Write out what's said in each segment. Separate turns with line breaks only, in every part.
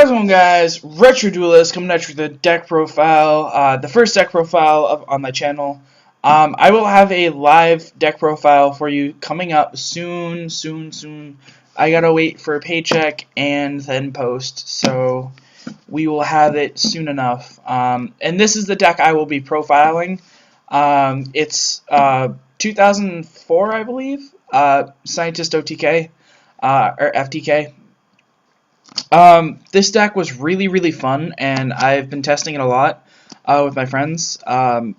How's it going, guys? Retro Duelist coming at you with a deck profile, the first deck profile on my channel. I will have a live deck profile for you coming up soon. I gotta wait for a paycheck and then post, so we will have it soon enough. And this is the deck I will be profiling. It's 2004, I believe, Scientist OTK, or FTK. This deck was really fun, and I've been testing it a lot with my friends via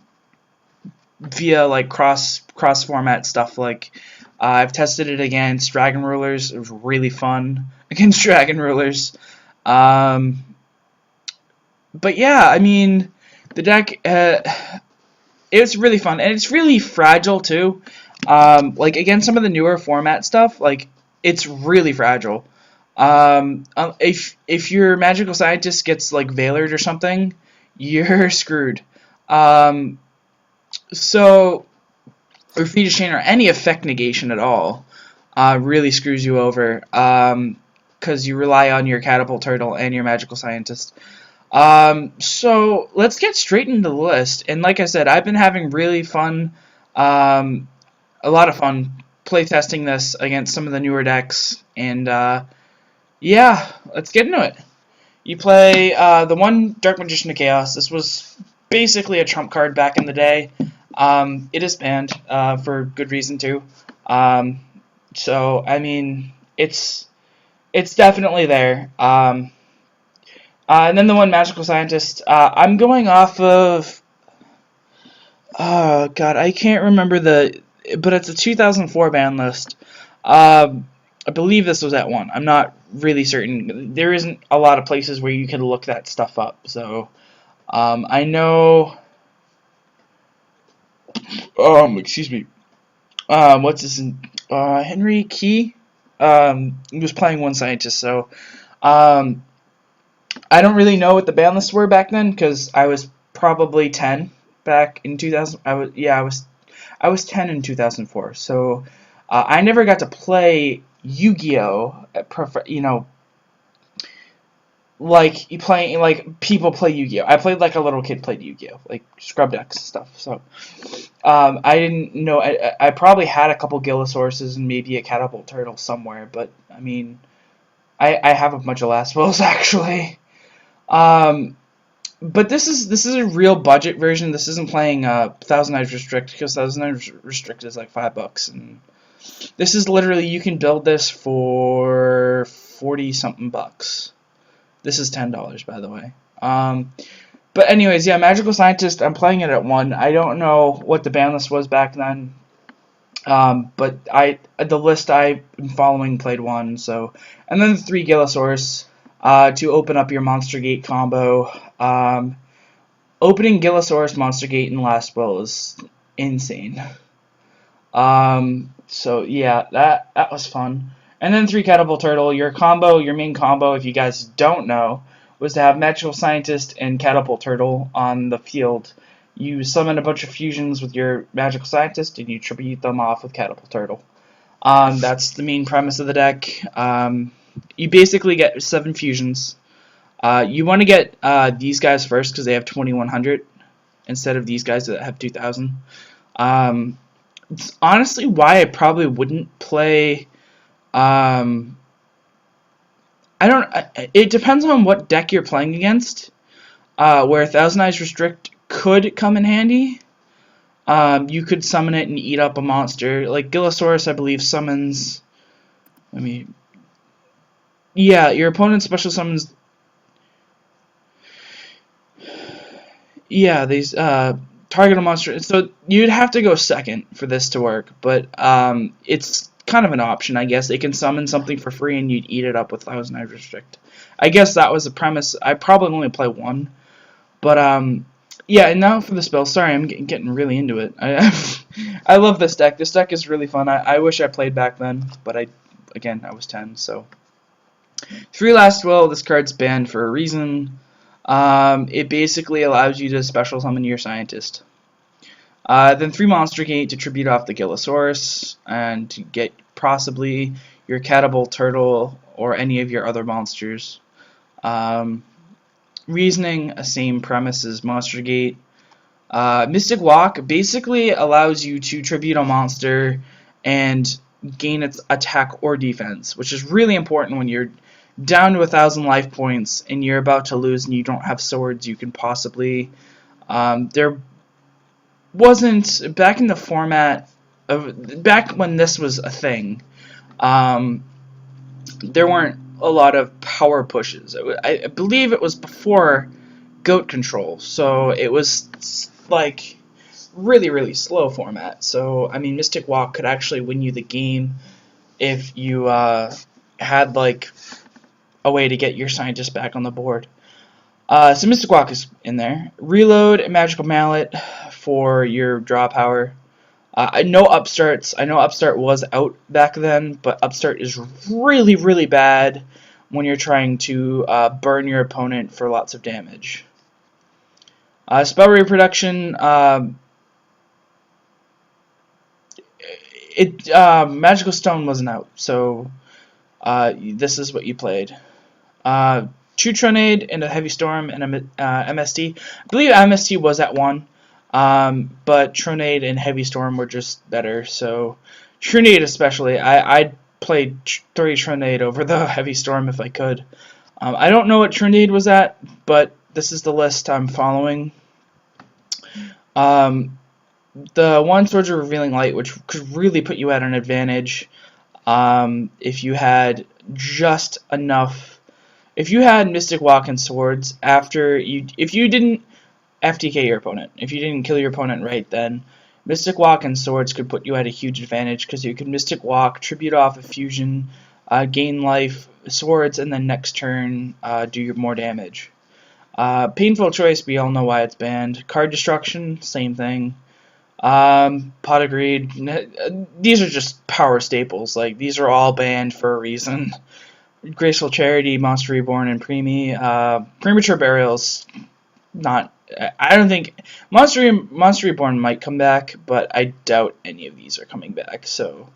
like cross format stuff. Like I've tested it against Dragon Rulers. It was really fun against Dragon Rulers. But yeah, I mean, the deck it's really fun, and it's really fragile too. Like against some of the newer format stuff, like it's really fragile. If your magical scientist gets like Veilered or something, you're screwed. So or Fetus Chain or any effect negation at all really screws you over, because you rely on your Catapult Turtle and your magical scientist. So let's get straight into the list. And like I said, I've been having really fun, a lot of fun playtesting this against some of the newer decks, and yeah, let's get into it. You play the one Dark Magician of Chaos. This was basically a trump card back in the day. It is banned for good reason too. So I mean, it's definitely there. And then the one Magical Scientist. I'm going off of. Oh God, I can't remember but it's a 2004 ban list. I believe this was at 1. I'm not really certain. There isn't a lot of places where you can look that stuff up. So, I know. Excuse me. What's this? Henry Key. He was playing one scientist. So, I don't really know what the ban lists were back then because I was probably 10 back in 2000. I was 10 in 2004. So, I never got to play Yu-Gi-Oh! You know, like people play Yu-Gi-Oh! I played like a little kid played Yu-Gi-Oh! Like scrub decks and stuff. So I didn't know. I probably had a couple Gillisauruses and maybe a Catapult Turtle somewhere, but I mean, I have a bunch of Last Wills actually. But this is a real budget version. This isn't playing Thousand Eyes Restrict, because Thousand Eyes Restrict is like $5, and this is literally, you can build this for 40-something bucks. This is $10, by the way. But anyways, yeah, Magical Scientist, I'm playing it at 1. I don't know what the ban list was back then. But the list I've been following played 1, so. And then the 3 Gillisaurus to open up your Monster Gate combo. Opening Gillisaurus, Monster Gate, and Last Will is insane. So yeah, that was fun. And then 3 Catapult Turtle. Your main combo, if you guys don't know, was to have Magical Scientist and Catapult Turtle on the field. You summon a bunch of fusions with your Magical Scientist, and you tribute them off with Catapult Turtle. That's the main premise of the deck. You basically get 7 fusions. You want to get these guys first because they have 2100 instead of these guys that have 2000. It's honestly why I probably wouldn't play. It depends on what deck you're playing against. Where Thousand Eyes Restrict could come in handy. You could summon it and eat up a monster. Like Gillisaurus, I believe, summons. Yeah, your opponent special summons. Yeah, these target a monster. So you'd have to go second for this to work, but it's kind of an option, I guess. They can summon something for free and you'd eat it up with Thousand Eyes Restrict. I guess that was the premise. I probably only play 1, but yeah. And now for the spell. Sorry, I'm getting really into it. I love this deck. This deck is really fun. I wish I played back then, but I was 10. So 3 Last Will. This card's banned for a reason. It basically allows you to special summon your scientist. Then 3 Monster Gate to tribute off the Gillisaurus and to get possibly your Catapult Turtle or any of your other monsters. Reasoning, same premise as Monster Gate. Mystic Walk basically allows you to tribute a monster and gain its attack or defense, which is really important when you're down to 1,000 life points and you're about to lose and you don't have swords you can possibly. There wasn't, back in the format of, back when this was a thing, there weren't a lot of power pushes. I believe it was before goat control, so it was like really slow format. So I mean, Mystic Walk could actually win you the game if you had like a way to get your scientist back on the board. So Mystic Walk is in there. Reload and Magical Mallet for your draw power. I know Upstarts. I know Upstart was out back then, but Upstart is really bad when you're trying to burn your opponent for lots of damage. Spell reproduction. Magical Stone wasn't out, so this is what you played. True Tronade and a Heavy Storm and a MST. I believe MST was at 1. But Tronade and Heavy Storm were just better, so Tronade especially, I'd play 3 Tronade over the Heavy Storm if I could. I don't know what Tronade was at, but this is the list I'm following. The One Swords of Revealing Light, which could really put you at an advantage if you had just enough. If you had Mystic Walk and Swords after you, if you didn't FTK your opponent, if you didn't kill your opponent right then, Mystic Walk and Swords could put you at a huge advantage because you could Mystic Walk, tribute off a fusion, gain life, Swords, and then next turn do more damage. Painful Choice, we all know why it's banned. Card Destruction, same thing. Pot of Greed, these are just power staples. Like, these are all banned for a reason. Graceful Charity, Monster Reborn, and Premature Burials, not. I don't think Monster Reborn might come back, but I doubt any of these are coming back. So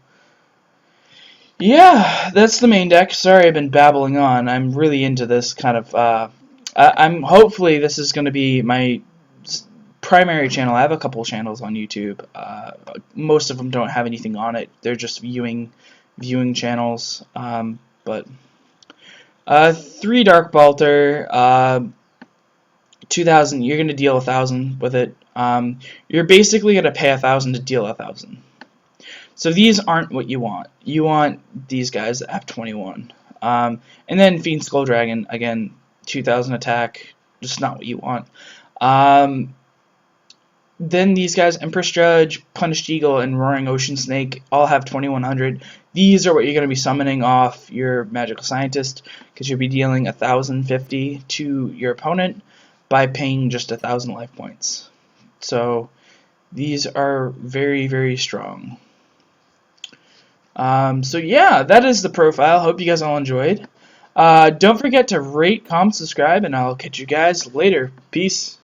yeah, that's the main deck. Sorry, I've been babbling on. I'm really into this kind of. I'm hopefully this is going to be my primary channel. I have a couple channels on YouTube. Most of them don't have anything on it. They're just viewing channels. But 3 Dark Balter. 2,000, you're going to deal 1,000 with it. You're basically going to pay 1,000 to deal 1,000. So these aren't what you want. You want these guys that have 21. And then Fiend Skull Dragon, again, 2,000 attack, just not what you want. Then these guys, Empress Judge, Punished Eagle, and Roaring Ocean Snake all have 2,100. These are what you're going to be summoning off your Magical Scientist, because you'll be dealing 1,050 to your opponent by paying just 1,000 life points. So these are very strong. So yeah, that is the profile. Hope you guys all enjoyed. Don't forget to rate, comment, subscribe, and I'll catch you guys later. Peace.